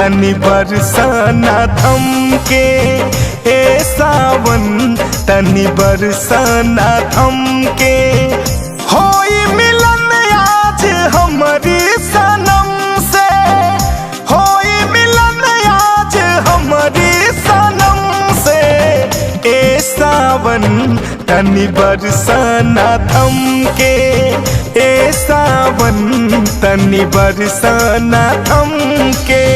तनी बरसाना थम के। ए सावन तनी बरसाना थम के। होई मिलन आज हमारी सनम से, होई मिलन आज हमारी सनम से। ए सावन तनी बरसाना थम के। ए सावन तनी बरसाना थम के।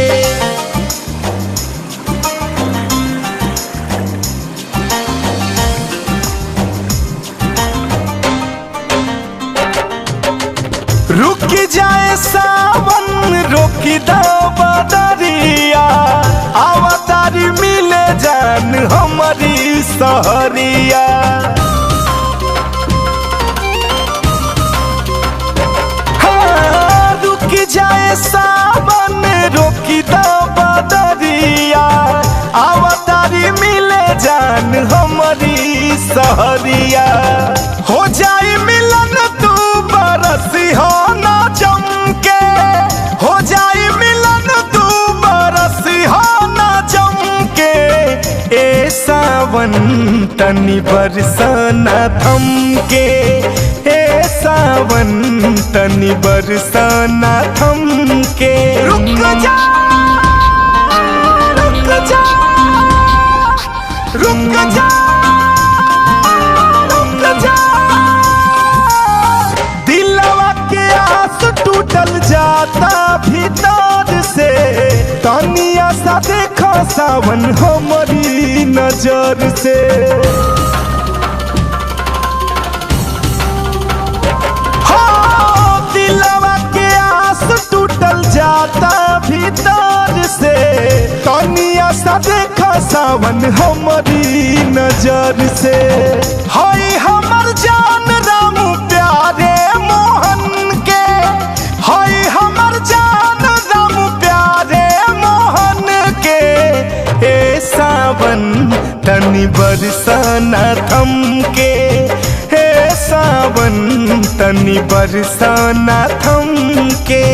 रुक जाए सावन रोकी दो बदरिया। अवतारी मिले जान हमारी सहरिया। हाँ, रुक जाए सावन रोकी दो बदरिया। अवतारी मिले जान हमारी सहरिया। हो जाए मिलन तू बरसी हो ना चमके। हो जाए मिलन तू बरसी हो ना चमके। ए सावन तनी बरसाना थम के। ए सावन तनी बरसाना थम के। रुक जा रुक जा रुक जा रुक जा। दिलवा के आस टूटल जाता भीतर से। तनिया सा देखा सावन हमारी नजर से। हाँ, दिलवा के आस टूटल जाता भीतर से। तनिया सा देखा सावन हमारी नजर से। हाय हमर जान राम प्यारे मोहन के। हाय हमर जान राम प्यारे मोहन के। ए सावन तनी बरसाना थम के। ए सावन तनी बरसाना थम के।